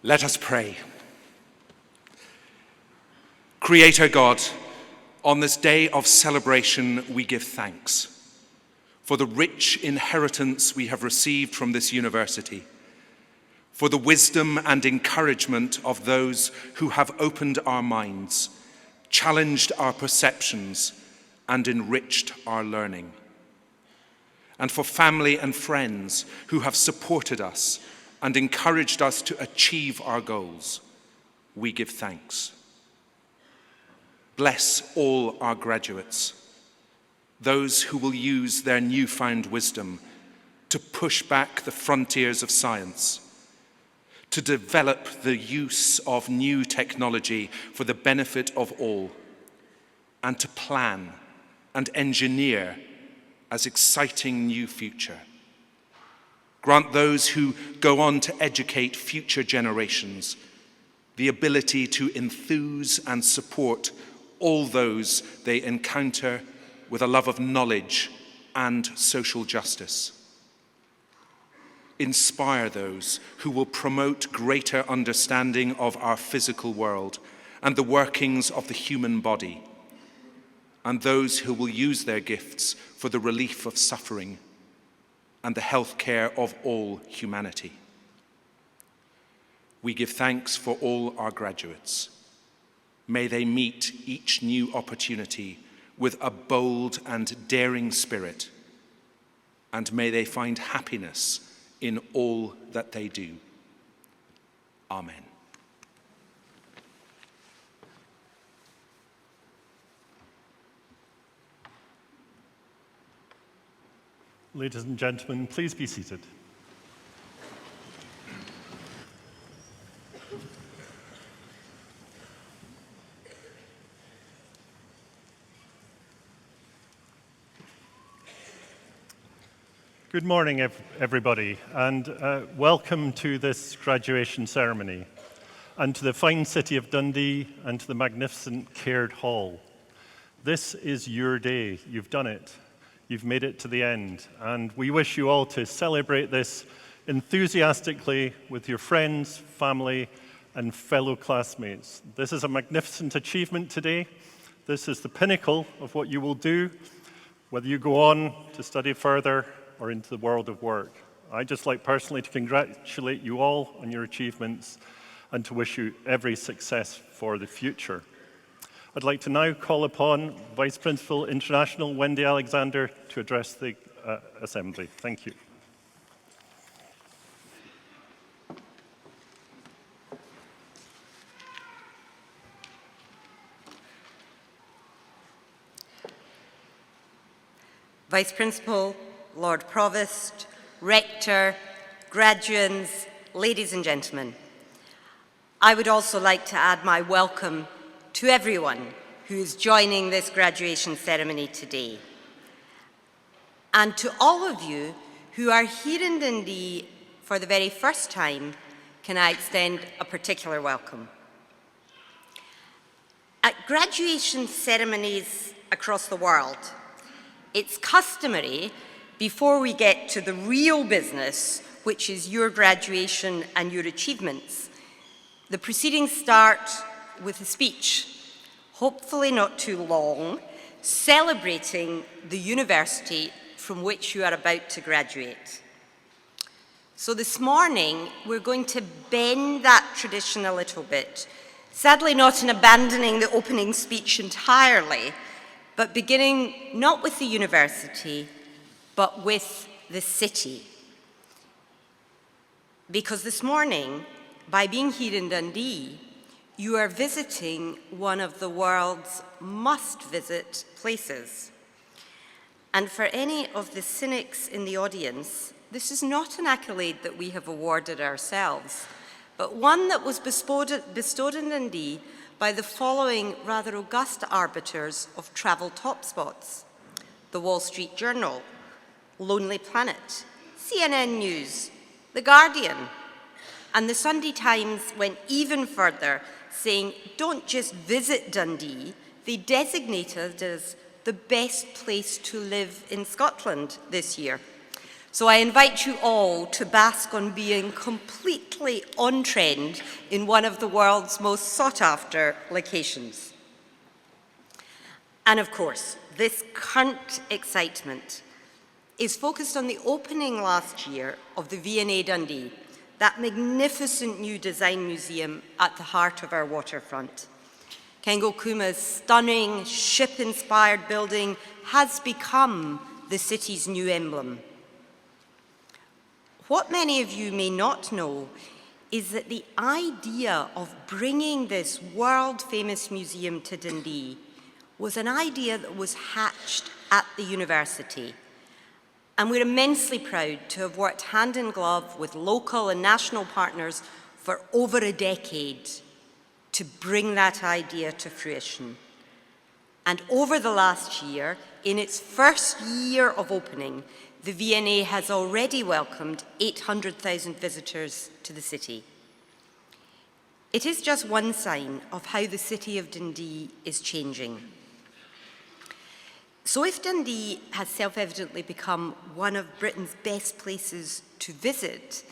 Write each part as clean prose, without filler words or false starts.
Let us pray. Creator God, on this day of celebration, we give thanks for the rich inheritance we have received from this university, for the wisdom and encouragement of those who have opened our minds, challenged our perceptions, and enriched our learning, and for family and friends who have supported us and encouraged us to achieve our goals. We give thanks. Bless all our graduates, those who will use their newfound wisdom to push back the frontiers of science, to develop the use of new technology for the benefit of all, and to plan and engineer an exciting new future. Grant those who go on to educate future generations the ability to enthuse and support all those they encounter with a love of knowledge and social justice. Inspire those who will promote greater understanding of our physical world and the workings of the human body, and those who will use their gifts for the relief of suffering and the health care of all humanity. We give thanks for all our graduates. May they meet each new opportunity with a bold and daring spirit, and may they find happiness in all that they do. Amen. Ladies and gentlemen, please be seated. Good morning, everybody, and welcome to this graduation ceremony, and to the fine city of Dundee, and to the magnificent Caird Hall. This is your day. You've done it. You've made it to the end, and we wish you all to celebrate this enthusiastically with your friends, family, and fellow classmates. This is a magnificent achievement today. This is the pinnacle of what you will do, whether you go on to study further or into the world of work. I'd just like personally to congratulate you all on your achievements and to wish you every success for the future. I'd like to now call upon Vice Principal International Wendy Alexander to address the Assembly. Thank you. Vice Principal, Lord Provost, Rector, graduands, ladies and gentlemen, I would also like to add my welcome to everyone who is joining this graduation ceremony today. And to all of you who are here in Dundee for the very first time, can I extend a particular welcome. At graduation ceremonies across the world, it's customary, before we get to the real business, which is your graduation and your achievements, the proceedings start with a speech, hopefully not too long, celebrating the university from which you are about to graduate. So this morning, we're going to bend that tradition a little bit, sadly not in abandoning the opening speech entirely, but beginning not with the university, but with the city. Because this morning, by being here in Dundee, you are visiting one of the world's must-visit places. And for any of the cynics in the audience, this is not an accolade that we have awarded ourselves, but one that was bestowed in Dundee by the following rather august arbiters of travel top spots: the Wall Street Journal, Lonely Planet, CNN News, The Guardian, and the Sunday Times went even further, saying, don't just visit Dundee, they designated it as the best place to live in Scotland this year. So I invite you all to bask on being completely on trend in one of the world's most sought-after locations. And of course, this current excitement is focused on the opening last year of the V&A Dundee, that magnificent new design museum at the heart of our waterfront. Kengo Kuma's stunning ship-inspired building has become the city's new emblem. What many of you may not know is that the idea of bringing this world-famous museum to Dundee was an idea that was hatched at the university. And we're immensely proud to have worked hand in glove with local and national partners for over a decade to bring that idea to fruition. And over the last year, in its first year of opening, the V&A has already welcomed 800,000 visitors to the city. It is just one sign of how the city of Dundee is changing. So if Dundee has self-evidently become one of Britain's best places to visit,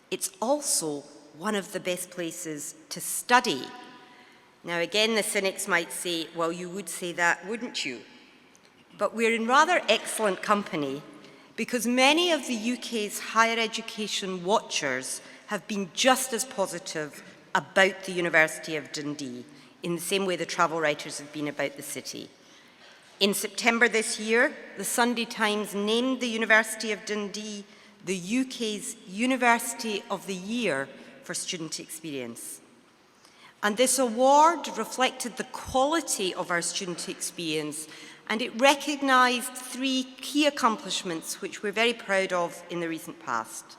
it's also one of the best places to study. Now again, the cynics might say, well, you would say that, wouldn't you? But we're in rather excellent company because many of the UK's higher education watchers have been just as positive about the University of Dundee, in the same way the travel writers have been about the city. In September this year, the Sunday Times named the University of Dundee the UK's University of the Year for student experience. And this award reflected the quality of our student experience, and it recognised 3 key accomplishments which we're very proud of in the recent past.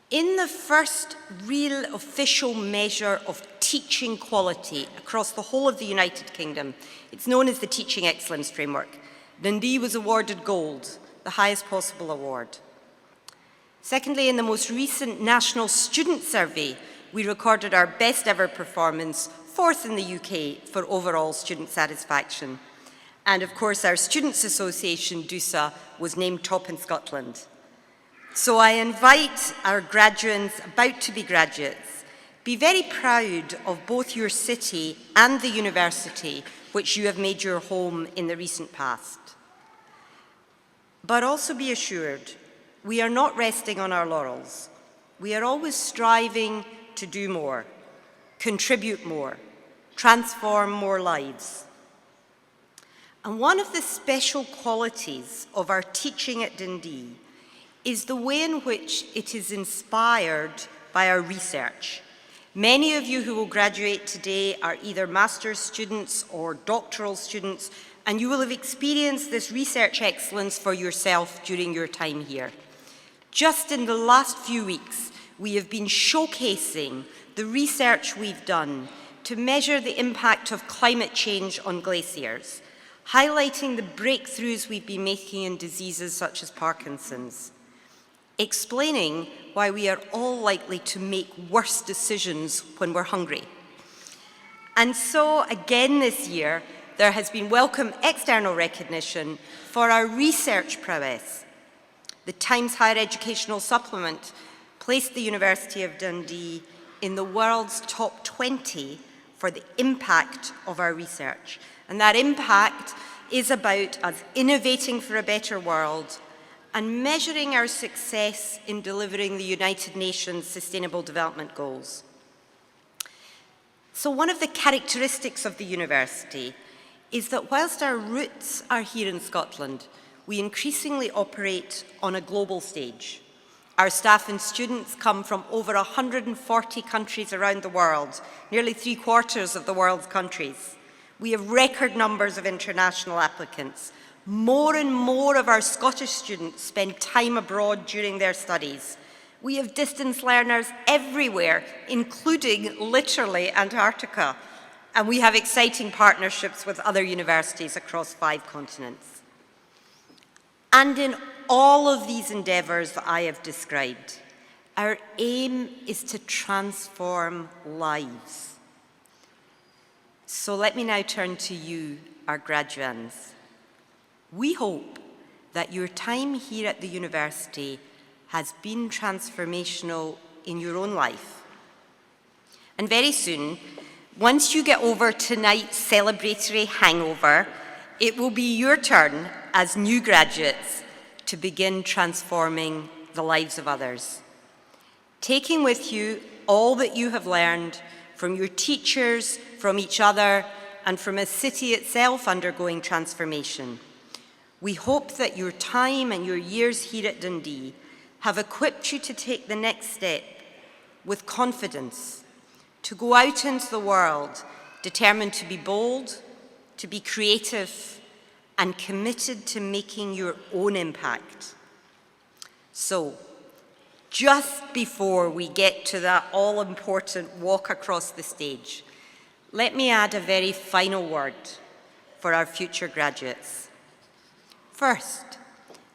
In the first real official measure of teaching quality across the whole of the United Kingdom, it's known as the Teaching Excellence Framework, Dundee was awarded gold, the highest possible award. Secondly, in the most recent National Student Survey, we recorded our best ever performance, 4th in the UK for overall student satisfaction. And of course, our Students' Association, DUSA, was named top in Scotland. So I invite our graduates, about to be graduates, be very proud of both your city and the university which you have made your home in the recent past. But also be assured, we are not resting on our laurels. We are always striving to do more, contribute more, transform more lives. And one of the special qualities of our teaching at Dundee is the way in which it is inspired by our research. Many of you who will graduate today are either master's students or doctoral students, and you will have experienced this research excellence for yourself during your time here. Just in the last few weeks, we have been showcasing the research we've done to measure the impact of climate change on glaciers, highlighting the breakthroughs we've been making in diseases such as Parkinson's, explaining why we are all likely to make worse decisions when we're hungry. And so, again this year, there has been welcome external recognition for our research prowess. The Times Higher Educational Supplement placed the University of Dundee in the world's top 20 for the impact of our research. And that impact is about us innovating for a better world and measuring our success in delivering the United Nations Sustainable Development Goals. So one of the characteristics of the university is that whilst our roots are here in Scotland, we increasingly operate on a global stage. Our staff and students come from over 140 countries around the world, nearly 3/4 of the world's countries. We have record numbers of international applicants. More and more of our Scottish students spend time abroad during their studies. We have distance learners everywhere, including literally Antarctica. And we have exciting partnerships with other universities across 5 continents. And in all of these endeavours that I have described, our aim is to transform lives. So let me now turn to you, our graduands. We hope that your time here at the university has been transformational in your own life. And very soon, once you get over tonight's celebratory hangover, it will be your turn as new graduates to begin transforming the lives of others, taking with you all that you have learned from your teachers, from each other, and from a city itself undergoing transformation. We hope that your time and your years here at Dundee have equipped you to take the next step with confidence, to go out into the world determined to be bold, to be creative, and committed to making your own impact. So, just before we get to that all-important walk across the stage, let me add a very final word for our future graduates. First,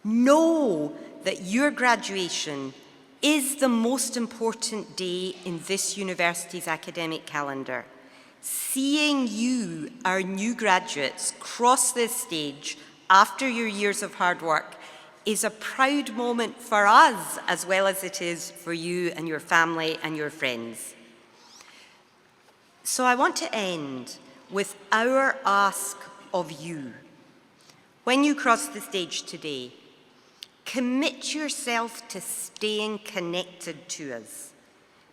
know that your graduation is the most important day in this university's academic calendar. Seeing you, our new graduates, cross this stage after your years of hard work is a proud moment for us as well as it is for you and your family and your friends. So I want to end with our ask of you. When you cross the stage today, commit yourself to staying connected to us,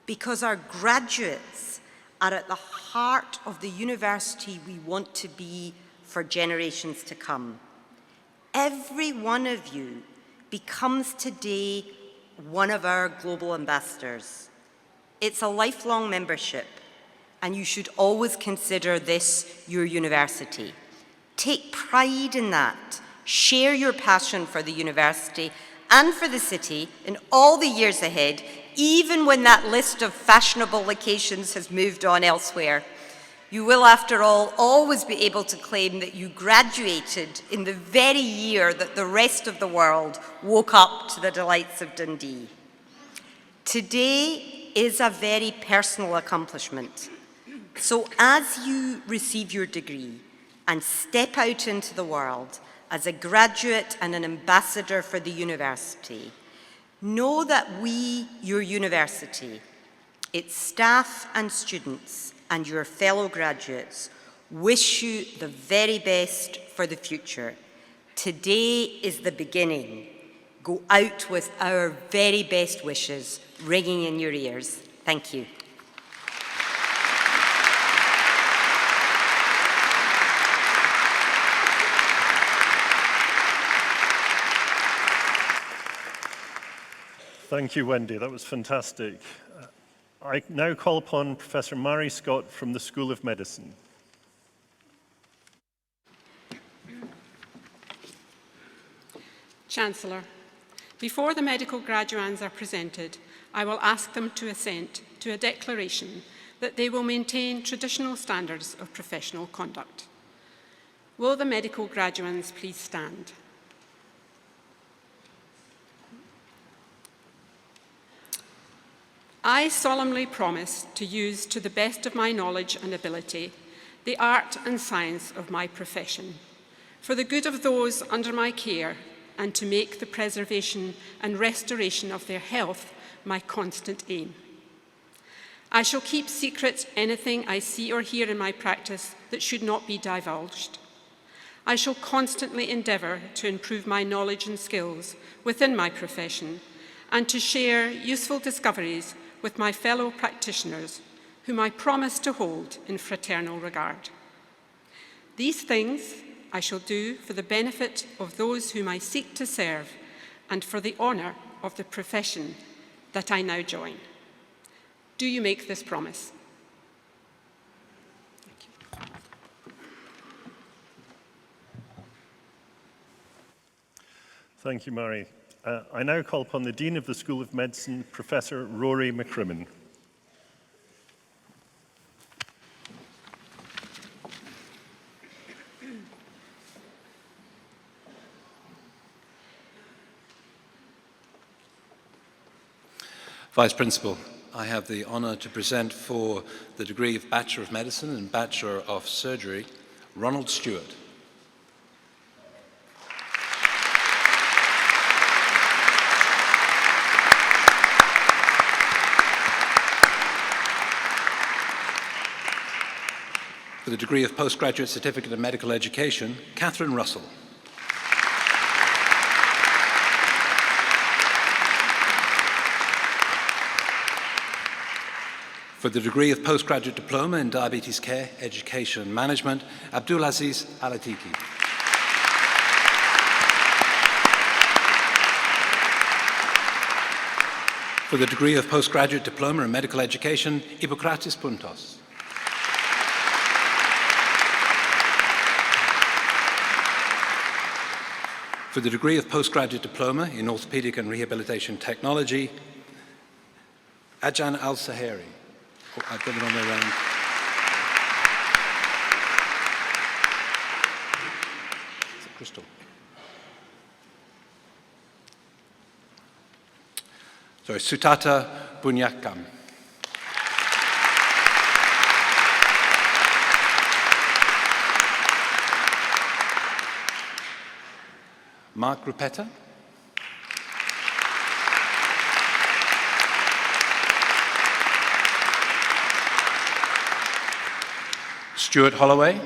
because our graduates are at the heart of the university we want to be for generations to come. Every one of you becomes today one of our global ambassadors. It's a lifelong membership, and you should always consider this your university. Take pride in that. Share your passion for the university and for the city in all the years ahead, even when that list of fashionable locations has moved on elsewhere. You will, after all, always be able to claim that you graduated in the very year that the rest of the world woke up to the delights of Dundee. Today is a very personal accomplishment. So as you receive your degree and step out into the world as a graduate and an ambassador for the university, know that we, your university, its staff and students, and your fellow graduates wish you the very best for the future. Today is the beginning. Go out with our very best wishes ringing in your ears. Thank you. Thank you, Wendy. That was fantastic. I now call upon Professor Mary Scott from the School of Medicine. Chancellor, before the medical graduands are presented, I will ask them to assent to a declaration that they will maintain traditional standards of professional conduct. Will the medical graduands please stand? I solemnly promise to use to the best of my knowledge and ability the art and science of my profession, for the good of those under my care, and to make the preservation and restoration of their health my constant aim. I shall keep secret anything I see or hear in my practice that should not be divulged. I shall constantly endeavour to improve my knowledge and skills within my profession, and to share useful discoveries with my fellow practitioners, whom I promise to hold in fraternal regard. These things I shall do for the benefit of those whom I seek to serve, and for the honour of the profession that I now join. Do you make this promise? Thank you, Mary. I now call upon the Dean of the School of Medicine, Professor Rory McCrimmon. Vice Principal, I have the honour to present for the degree of Bachelor of Medicine and Bachelor of Surgery, Ronald Stewart. For the degree of Postgraduate Certificate in Medical Education, Catherine Russell. For the degree of Postgraduate Diploma in Diabetes Care, Education and Management, Abdulaziz Alatiki. For the degree of Postgraduate Diploma in Medical Education, Hippokrates Puntos. For the degree of Postgraduate Diploma in Orthopedic and Rehabilitation Technology, Ajahn Al-Sahari. Oh, I've got it on there around. Is it Crystal? Sorry, Sutata Bunyakam. Mark Rupetta. Stuart Holloway.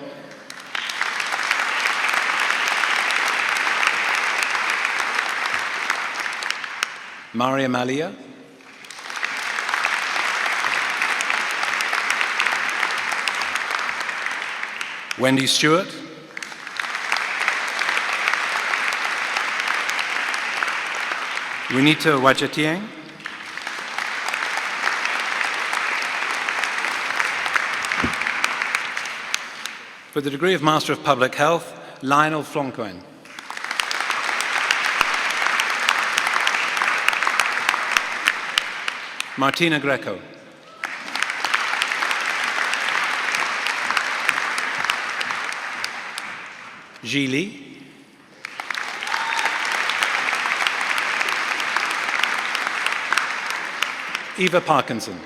Maria Malia. Wendy Stewart. Winita Wajatiang. For the degree of Master of Public Health, Lionel Floncoen. Martina Greco. Ji Li. Eva Parkinson.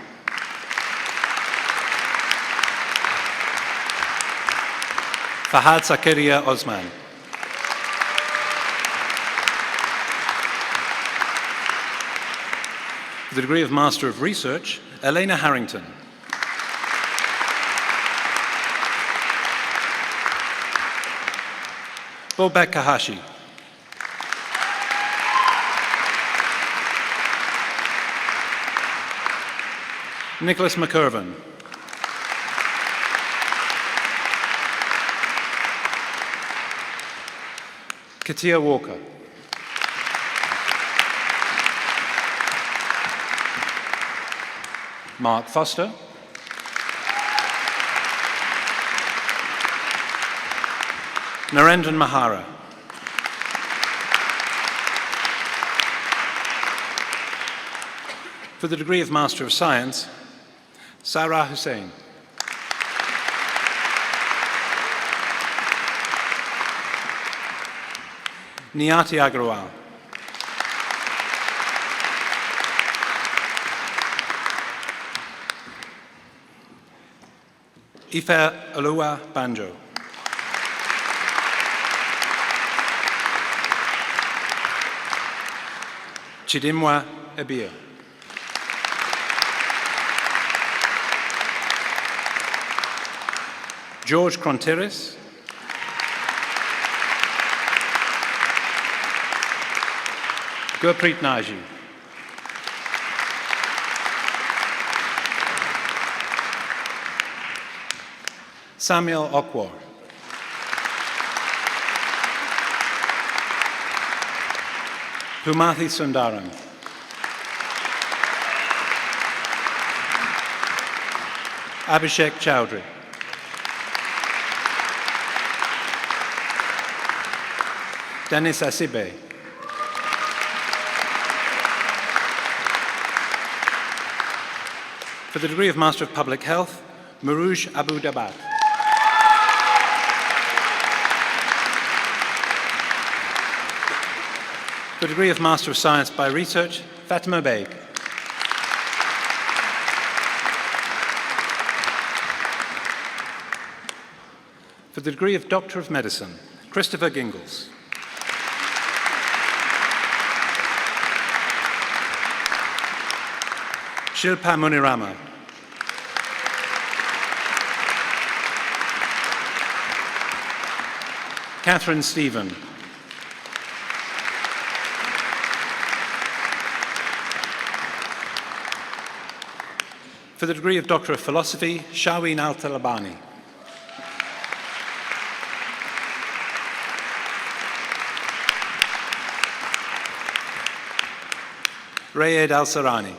Fahad Zakaria Osman. For the degree of Master of Research, Elena Harrington. Bobek Kahashi. Nicholas McIrvin. Katia Walker. Mark Foster. Narendran Mahara. For the degree of Master of Science, Sarah Hussain. Niyati Agrawal. Ife Oluwa Banjo. Chidimwa Ebia. George Cronteris. Gurpreet Naji. Samuel Okwar. Pumathi Sundaram. Abhishek Chowdhury. Dennis Asibe. For the degree of Master of Public Health, Marouj Abu Dabat. For the degree of Master of Science by Research, Fatima Beg. For the degree of Doctor of Medicine, Christopher Gingles. Shilpa Munirama. Catherine Stephen. For the degree of Doctor of Philosophy, Shaween Al-Talabani. Rayed Al-Sarani.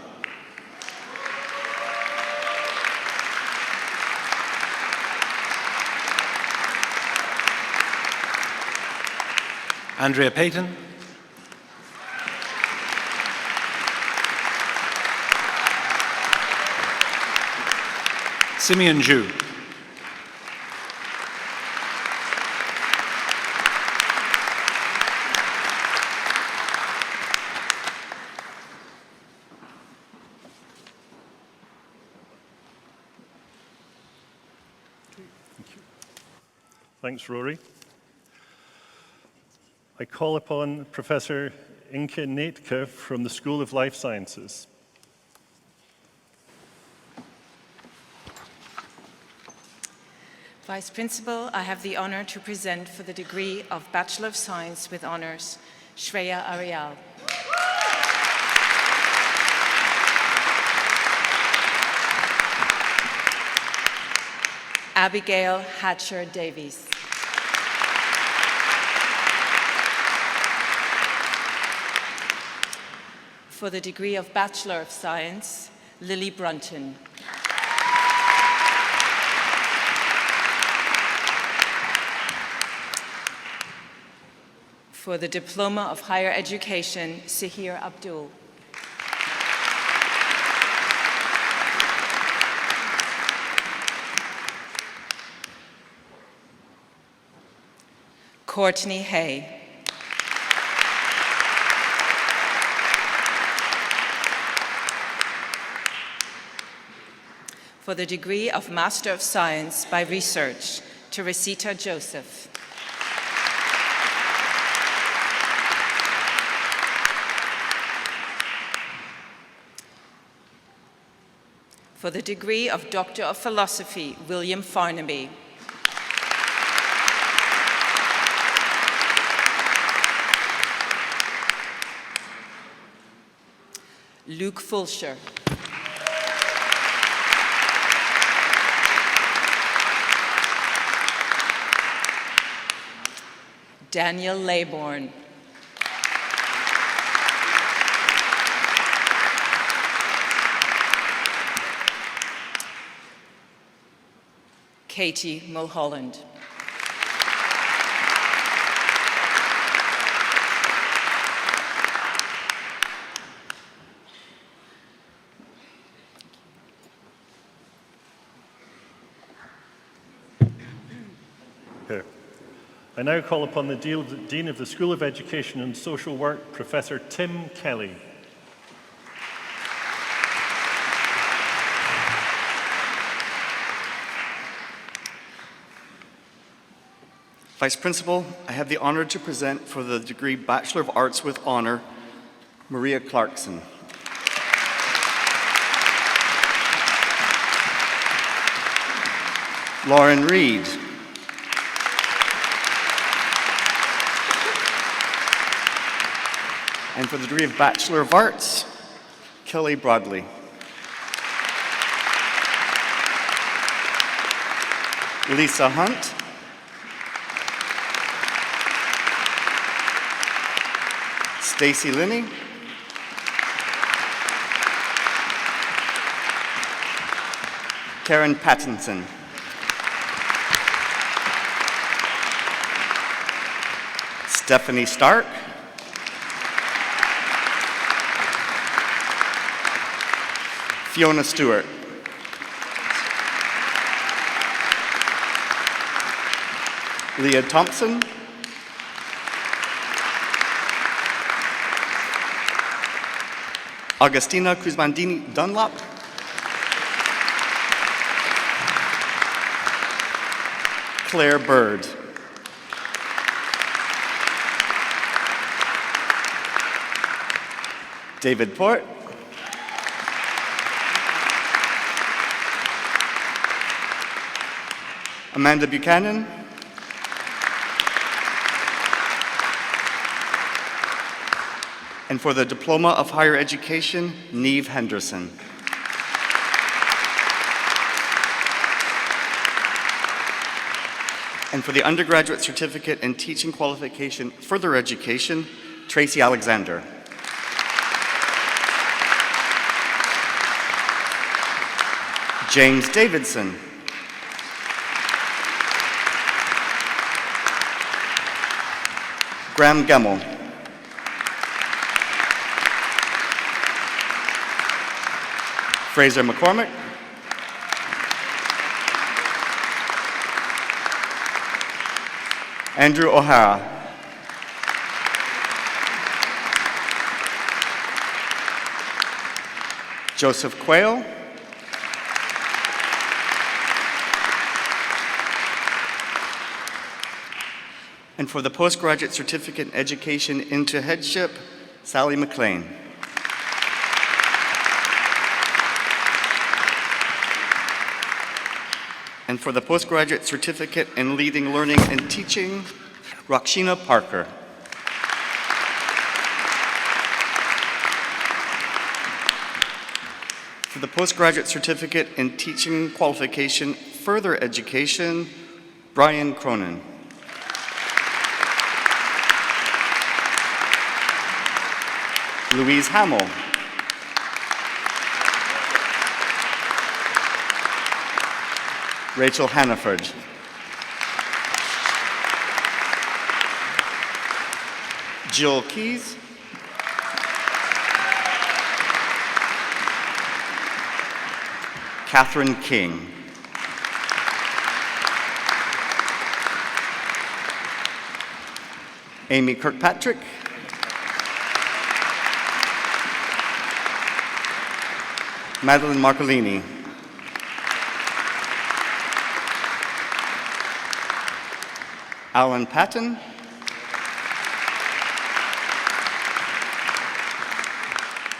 Andrea Payton. Simeon Zhu. Thanks, Rory. I call upon Professor Inke Neetke from the School of Life Sciences. Vice Principal, I have the honor to present for the degree of Bachelor of Science with Honors, Shreya Arial. Abigail Hatcher Davies. For the degree of Bachelor of Science, Lily Brunton. For the Diploma of Higher Education, Sahir Abdul. Courtney Hay. For the degree of Master of Science by Research, Teresita Joseph. For the degree of Doctor of Philosophy, William Farnaby. Luke Fulcher. Daniel Laybourne. Katie Mulholland. Okay. I now call upon the Dean of the School of Education and Social Work, Professor Tim Kelly. Vice Principal, I have the honor to present for the degree Bachelor of Arts with Honor, Maria Clarkson. Lauren Reed. And for the degree of Bachelor of Arts, Kelly Broadley. Lisa Hunt. Stacy Linney. Karen Pattinson. Stephanie Stark. Fiona Stewart. Leah Thompson. Augustina Kuzmandini Dunlop. Claire Bird. David Port. Amanda Buchanan. And for the Diploma of Higher Education, Neve Henderson. And for the undergraduate certificate in teaching qualification, further education, Tracy Alexander. James Davidson. Graham Gemmell. Fraser McCormick. Andrew O'Hara. Joseph Quayle. And for the postgraduate certificate in education into headship, Sally McLean. And for the postgraduate certificate in leading learning and teaching, Rakshina Parker. For the postgraduate certificate in teaching qualification, further education, Brian Cronin. Louise Hamill. Rachel Hannaford. Jill Keys. Catherine King. Amy Kirkpatrick. Madeline Marcolini. Alan Patton.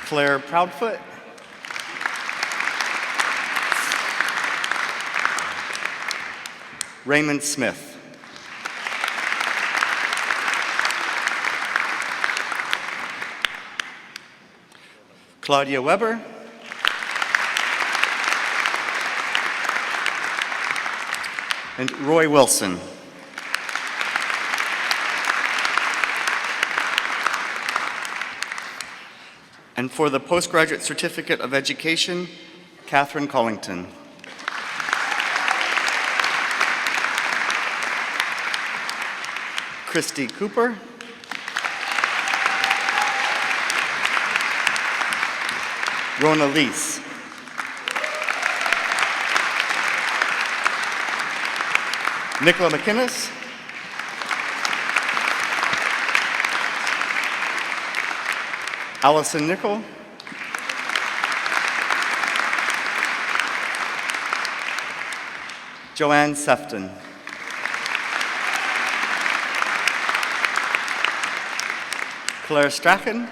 Claire Proudfoot. Raymond Smith. Claudia Weber. And Roy Wilson. And for the Postgraduate Certificate of Education, Catherine Collington. Christy Cooper. Rona Leese. Nicola McInnes. Allison Nichol. Joanne Sefton. Claire Strachan.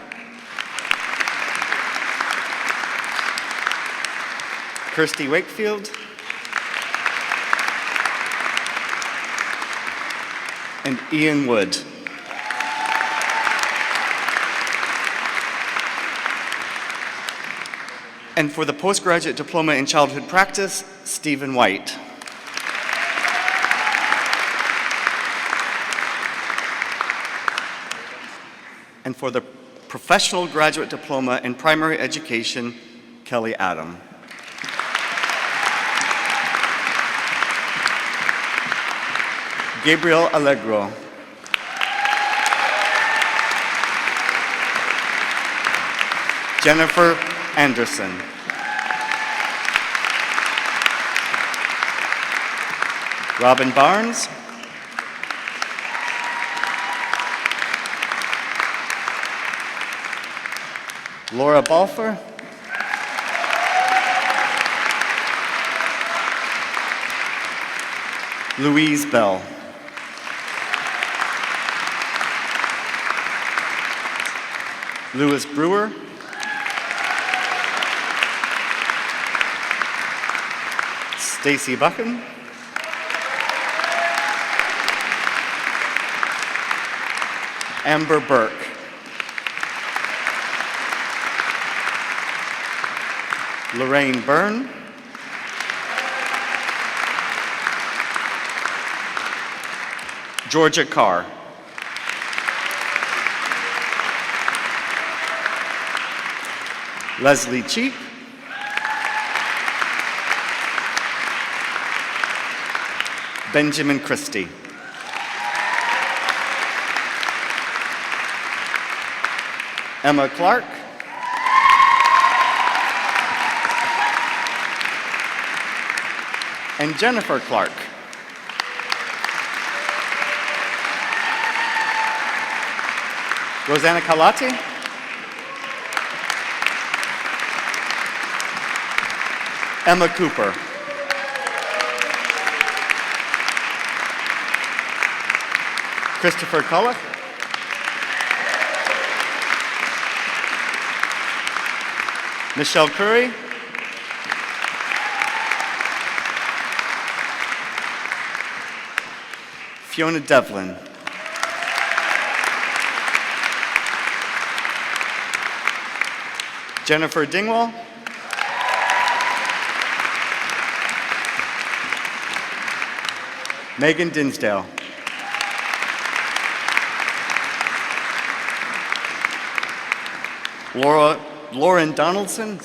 Kirsty Wakefield. And Ian Wood. And for the Postgraduate Diploma in Childhood Practice, Stephen White. And for the Professional Graduate Diploma in Primary Education, Kelly Adam. Gabriel Allegro. Jennifer Anderson. Robin Barnes. Laura Balfour. Louise Bell. Louis Brewer. Stacy Buchan. Amber Burke. Lorraine Byrne, Georgia Carr, Leslie Cheap, Benjamin Christie, Emma Clark, and Jennifer Clark. Rosanna Calati, Emma Cooper, Christopher Culloch, Michelle Curry, Fiona Devlin, Jennifer Dingwall, Megan Dinsdale, Lauren Donaldson,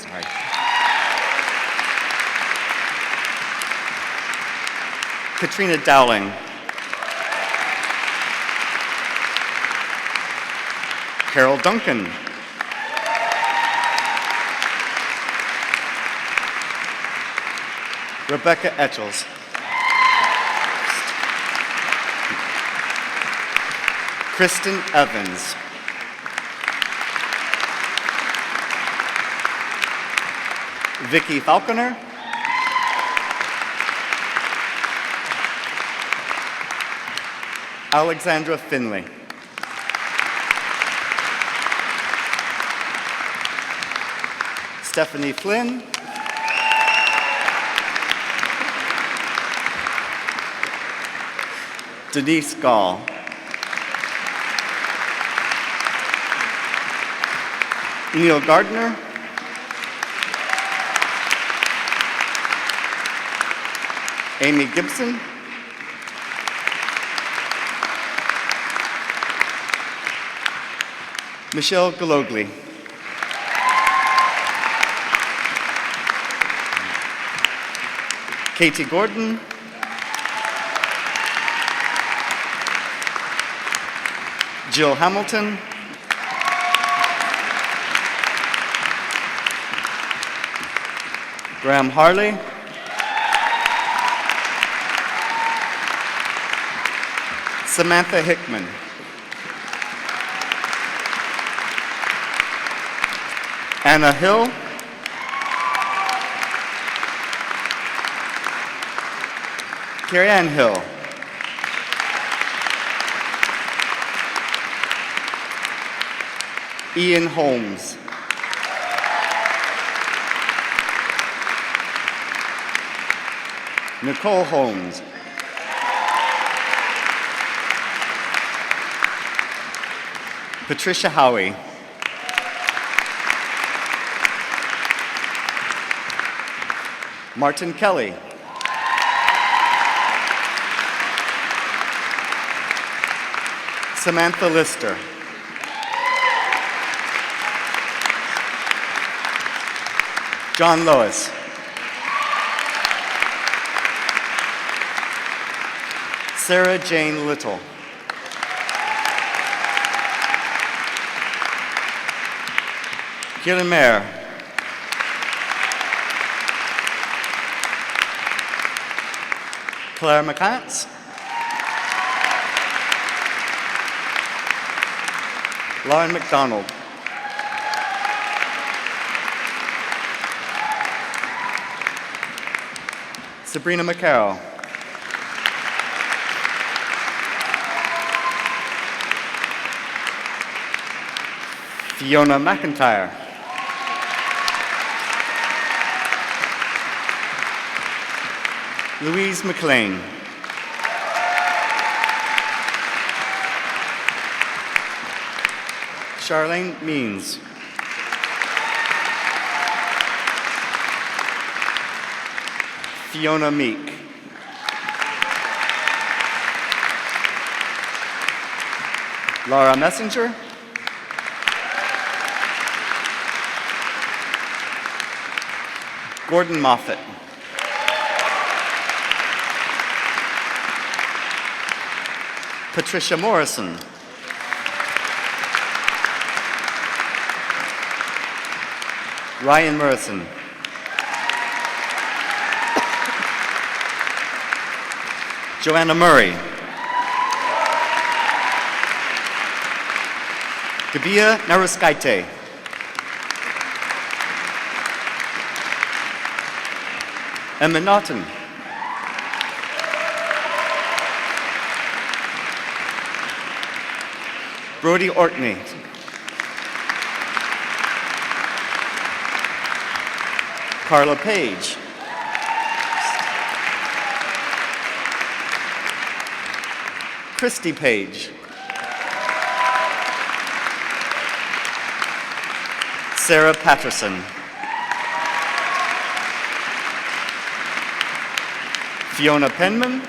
Katrina Dowling, Carol Duncan, Rebecca Etchels, Kristen Evans, Vicky Falconer, Alexandra Finley, Stephanie Flynn, Denise Gall, Neil Gardner, Amy Gibson, Michelle Galogli, Katie Gordon, Jill Hamilton, Graham Harley, Samantha Hickman, Anna Hill, Carrie Ann Hill, Ian Holmes, Nicole Holmes, Patricia Howie, Martin Kelly, Samantha Lister, John Lois, Sarah Jane Little, Gillian Mayer, Claire McCants, Lauren McDonald, Sabrina McCarroll, Fiona McIntyre, Louise McLean, Charlene Means, Fiona Meek. Laura Messenger. Gordon Moffat. Patricia Morrison. Ryan Murrison. Joanna Murray. Gabia Naruskaite. Emma Naughton. Brody Orkney. Carla Page. Christy Page. Sarah Patterson. Fiona Penman.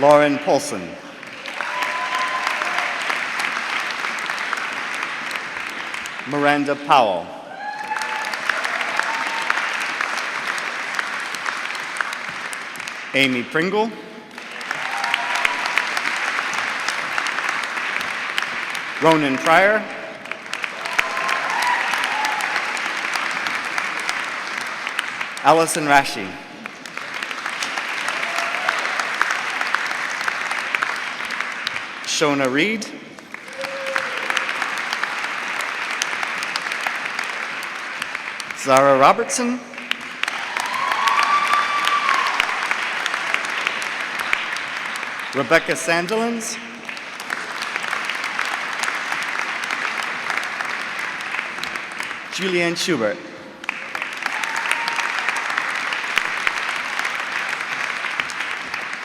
Lauren Paulson. Miranda Powell. Amy Pringle. Ronan Pryor. Allison Rashi. Shona Reed. Zara Robertson. Rebecca Sandilands. Julianne Schubert.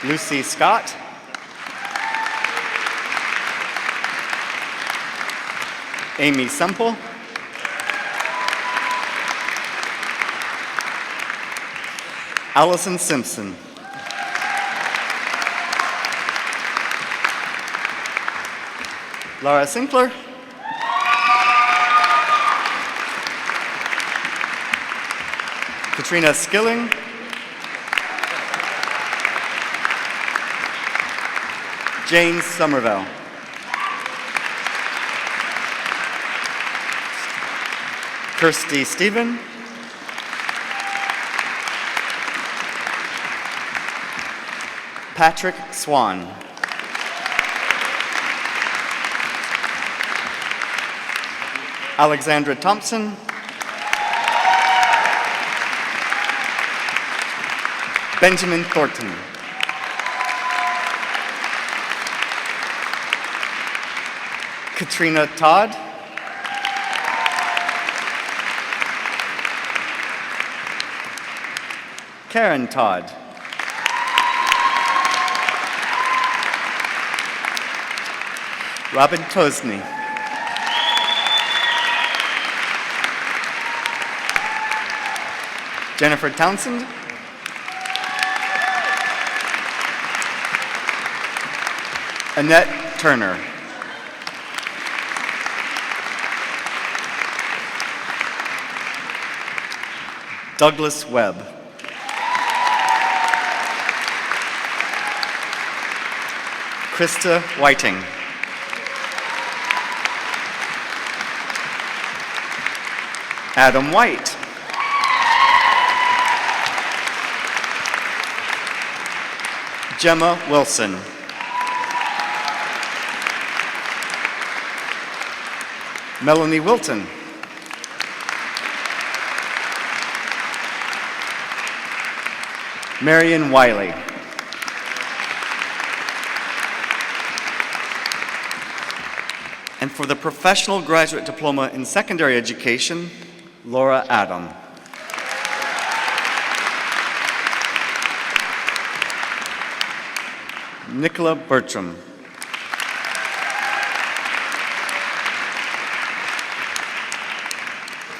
Lucy Scott. Amy Semple. Allison Simpson. Laura Sinkler. Katrina Skilling. Jane Somerville. Kirsty Stephen. Patrick Swan. Alexandra Thompson. Benjamin Thornton. Katrina Todd. Karen Todd. Robin Tosney. Jennifer Townsend. Annette Turner. Douglas Webb. Krista Whiting. Adam White. Gemma Wilson. Melanie Wilton. Marion Wiley. And for the Professional Graduate Diploma in Secondary Education, Laura Adam. Nicola Bertram.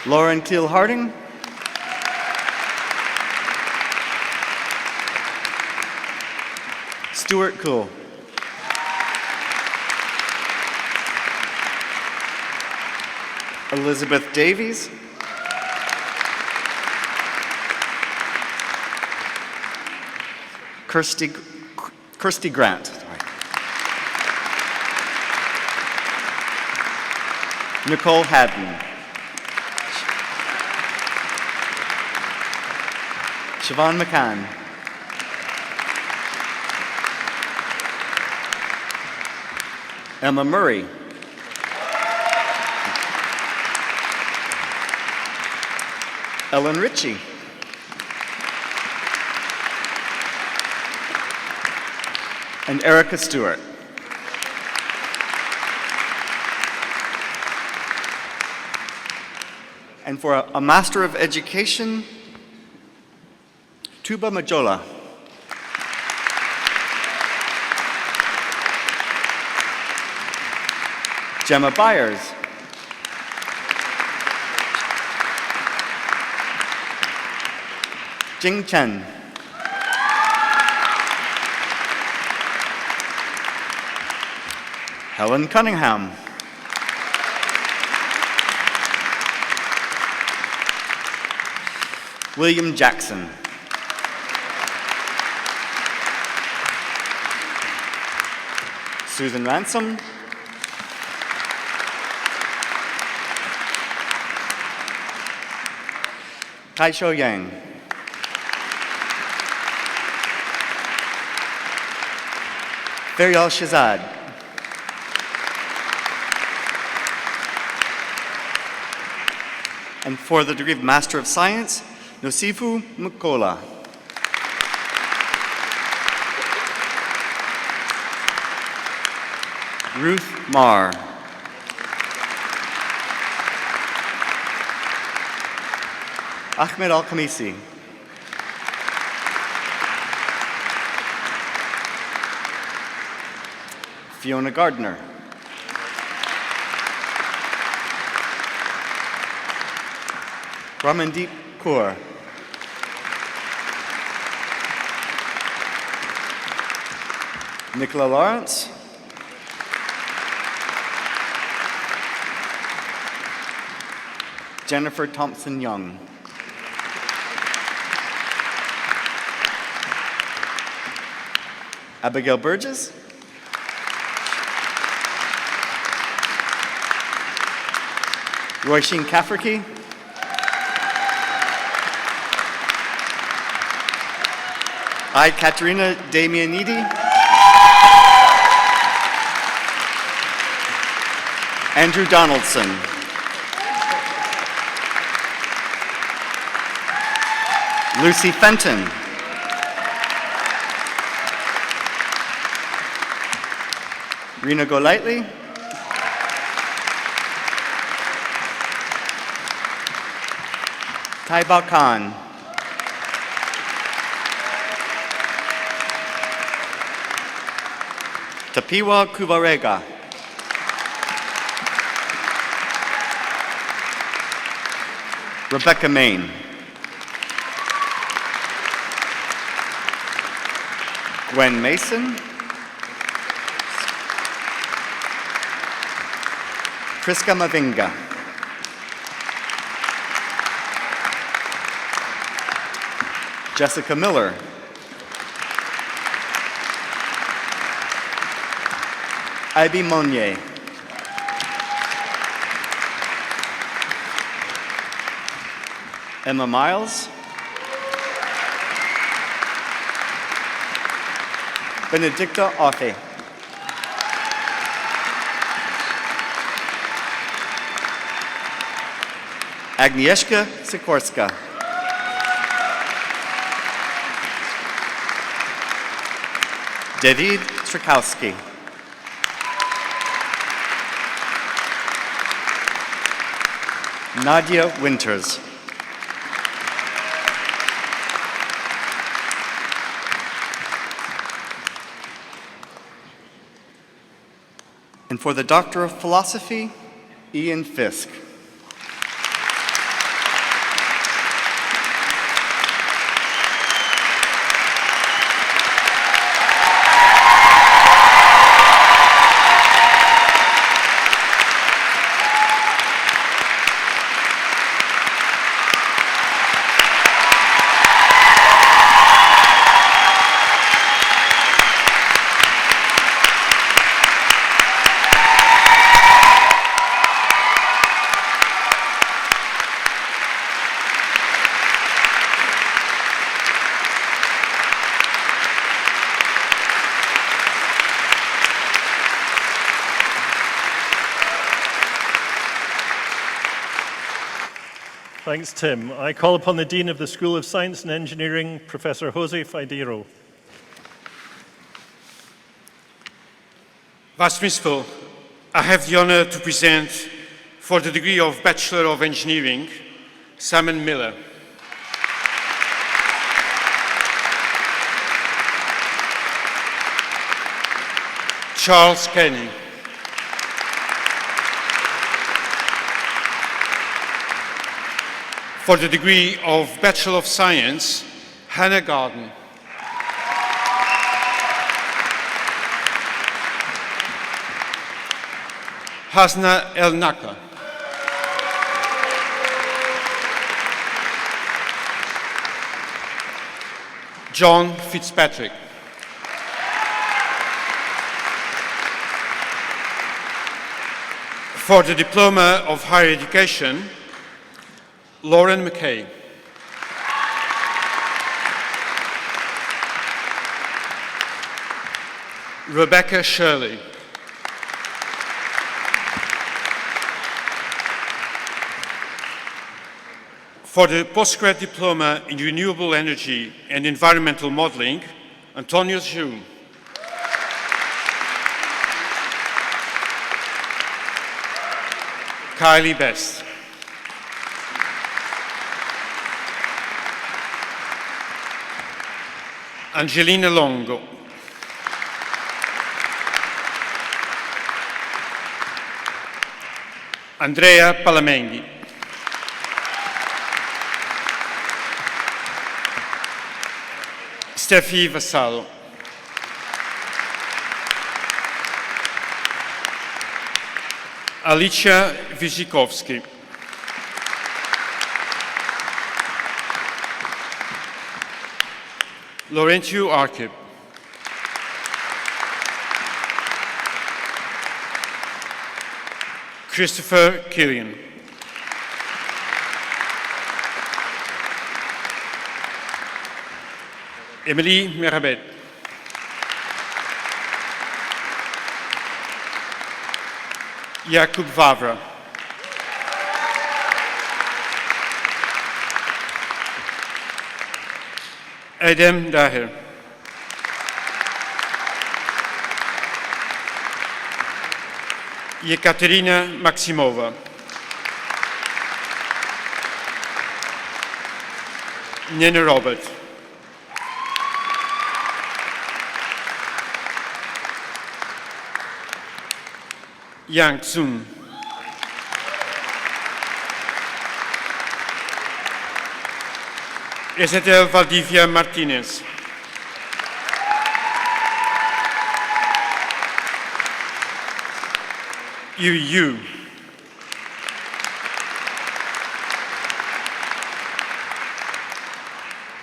Lauren Keel Harding. Stuart Cool. Elizabeth Davies. Kirsty Grant. Sorry. Nicole Haddon. Siobhan McCann. Emma Murray. Ellen Ritchie. And Erica Stewart. And for a Master of Education, Tuba Majola. Gemma Byers. Jing Chen. Helen Cunningham. William Jackson. Susan Ransom. Kaisho Yang. Ferial Shazad. And for the degree of Master of Science, Nosifu Mukola. Ruth Marr. Ahmed Al-Khamisi. Fiona Gardner. Ramandeep Kaur. Nicola Lawrence. Jennifer Thompson-Young. Abigail Burgess. Roisin Cafferkey. I, Katerina Damianidi. Andrew Donaldson. Lucy Fenton. Rena Golightly. Taiba Khan. Tapiwa Kuvarega. Rebecca Main. Gwen Mason. Priska Mavinga. Jessica Miller. Ivy Monnier. Emma Miles. Benedicta Offe. Agnieszka Sikorska. David Strakowski. Nadia Winters. And for the Doctor of Philosophy, Ian Fisk. Thanks, Tim. I call upon the Dean of the School of Science and Engineering, Professor Jose Faidero. Vice Principal, I have the honor to present for the degree of Bachelor of Engineering, Simon Miller. Charles Kenny. For the degree of Bachelor of Science, Hannah Garden. Hasna El Naka. John Fitzpatrick. For the Diploma of Higher Education, Lauren McKay. Rebecca Shirley. For the Postgrad Diploma in Renewable Energy and Environmental Modeling, Antonio Zhu. Kylie Best. Angelina Longo. Andrea Palamenghi. Steffi Vassallo. Alicia Wyzikowski. Laurentiu Arkip. Christopher Killian. Emily Merabet. Jakub Wawra. Adam Daher. Yekaterina Maximova. Nene Robert. Yang Tsun. Ezequiel Valdivia Martinez. Yu.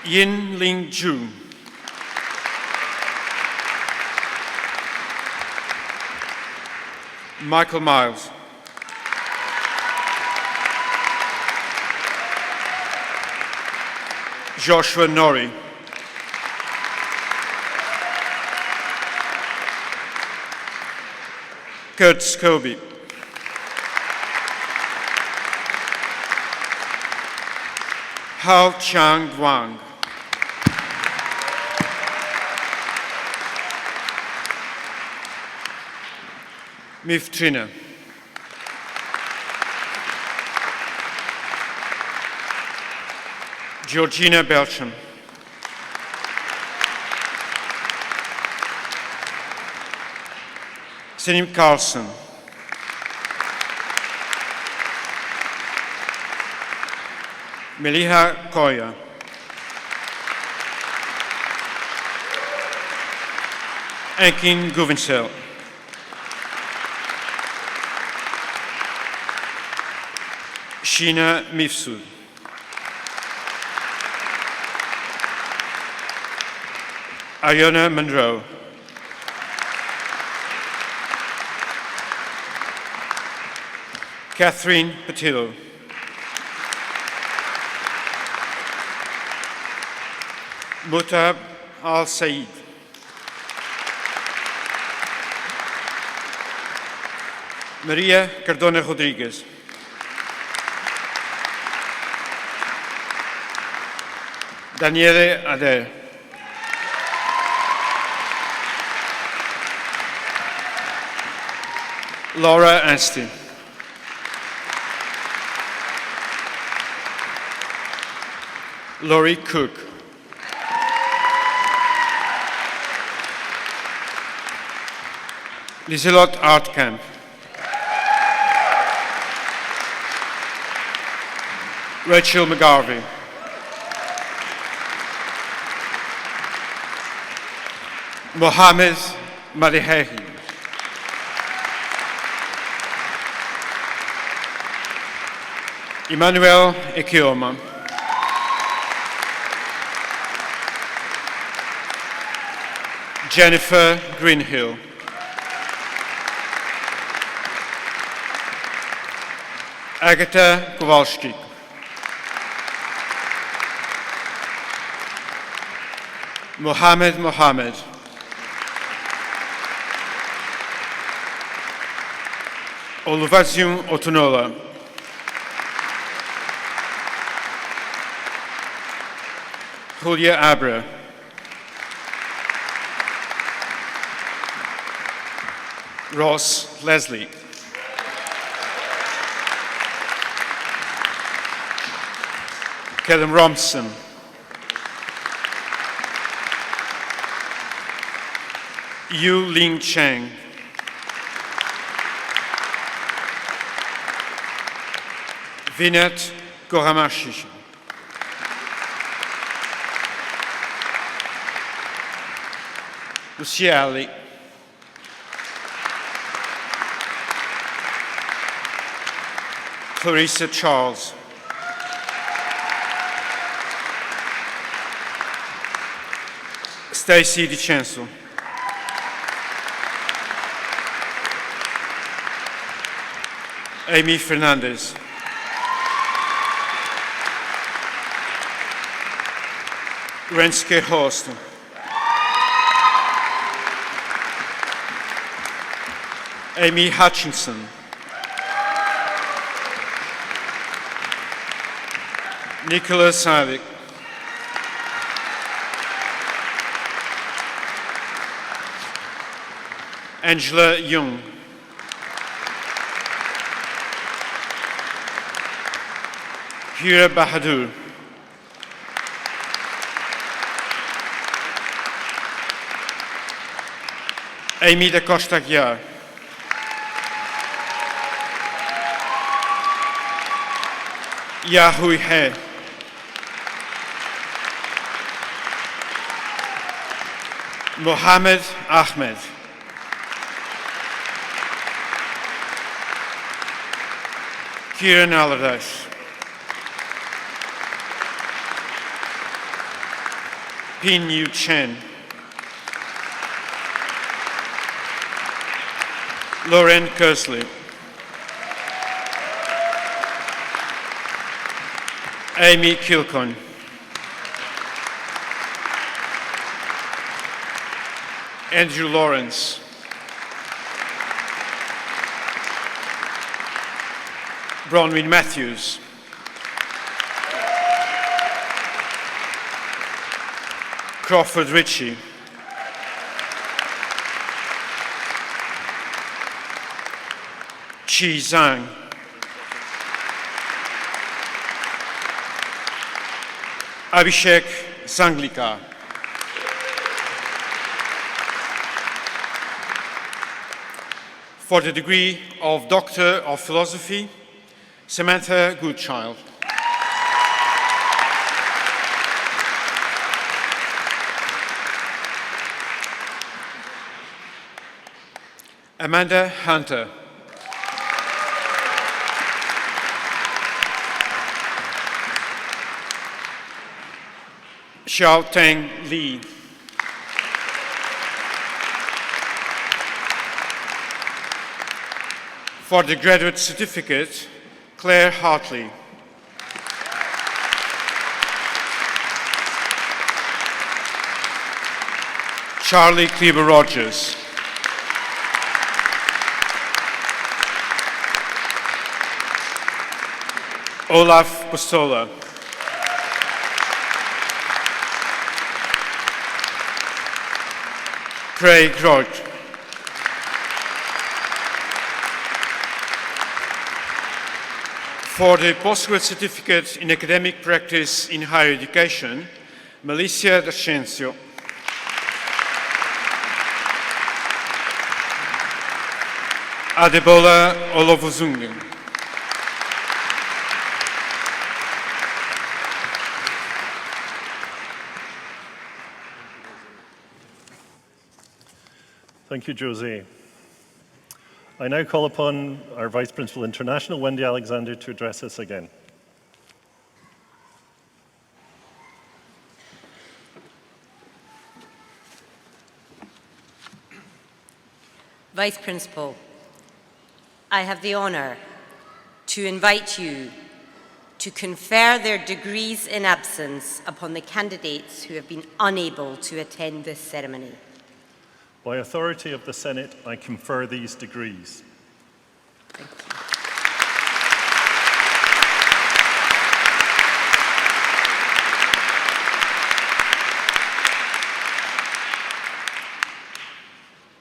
Yin Ling Ju. Michael Miles. Joshua Norrie. Kurt Scobie. Hao Chang Wang. Mif Trina. Georgina Belcham. Selim Carlson. Meliha Koya. Enkin Guvincel. Sheena Mifsud. Iona Monroe. Catherine Patillo. Mutab Al-Said. Maria Cardona Rodriguez. Daniele Adair. Laura Astin. Laurie Cook. Liselott Artkamp. Rachel McGarvey. Mohamed Madihehi. Emmanuel Ekioma. Jennifer Greenhill. Agatha Kowalski. Mohamed Mohamed. Oluwaseun Otunola. Julia Abra. Ross Leslie. Kellen Romson. Yu Ling Cheng. Vinat Goramashish. Lucia Ali. Clarissa Charles. Stacy DiCenso. Amy Fernandez. Renske Horst. Amy Hutchinson. Nicola Savic. Angela Young. Hira Bahadur. Amy da Costa Guiar. Yahui He. Mohammed Ahmed. Kieran Allardyce. Pin Yu Chen. Lauren Kersley. Amy Kilcon. Andrew Lawrence. Bronwyn Matthews. Crawford Ritchie. Chi Zhang. Abhishek Sanglika. For the degree of Doctor of Philosophy, Samantha Goodchild. Amanda Hunter. Xiao Teng Li. For the graduate certificate, Claire Hartley. Charlie Kleber Rogers. Olaf Postola. Craig Roach. For the postgraduate certificate in academic practice in higher education, Melissa D'Ascensio. Adebola Olovozungu. Thank you, Jose. I now call upon our Vice Principal International, Wendy Alexander, to address us again. Vice Principal, I have the honour to invite you to confer their degrees in absence upon the candidates who have been unable to attend this ceremony. By authority of the Senate, I confer these degrees. Thank you.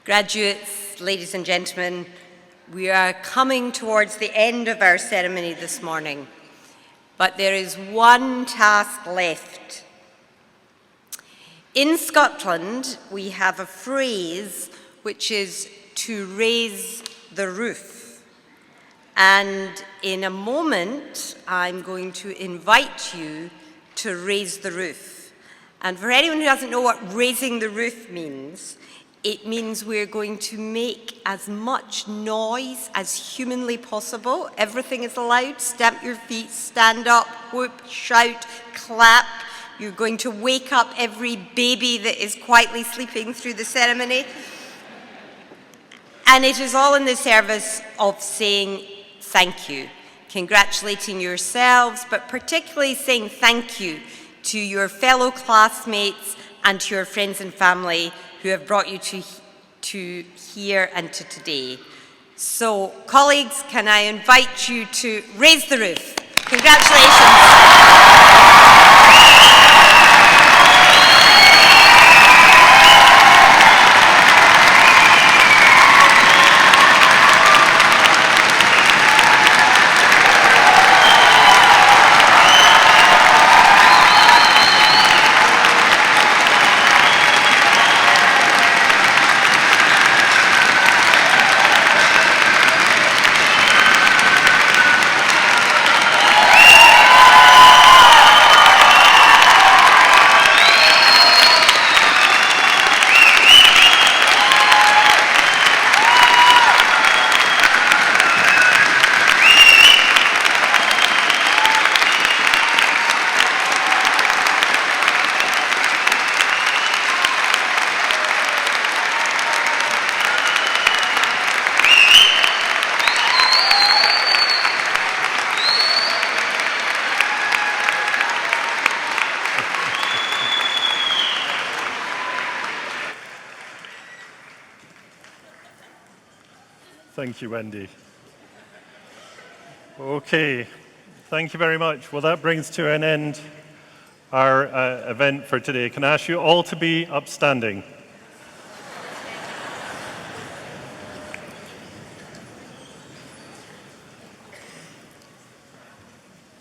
Graduates, ladies and gentlemen, we are coming towards the end of our ceremony this morning, but there is one task left. In Scotland, we have a phrase which is to raise the roof. And in a moment, I'm going to invite you to raise the roof. And for anyone who doesn't know what raising the roof means, it means we're going to make as much noise as humanly possible. Everything is allowed. Stamp your feet, stand up, whoop, shout, clap. You're going to wake up every baby that is quietly sleeping through the ceremony. And it is all in the service of saying thank you, congratulating yourselves, but particularly saying thank you to your fellow classmates and to your friends and family who have brought you to here and to today. So, colleagues, can I invite you to raise the roof? Congratulations. Thank you, Wendy. Okay, thank you very much. Well, that brings to an end our event for today. Can I ask you all to be upstanding?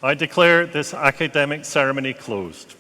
I declare this academic ceremony closed.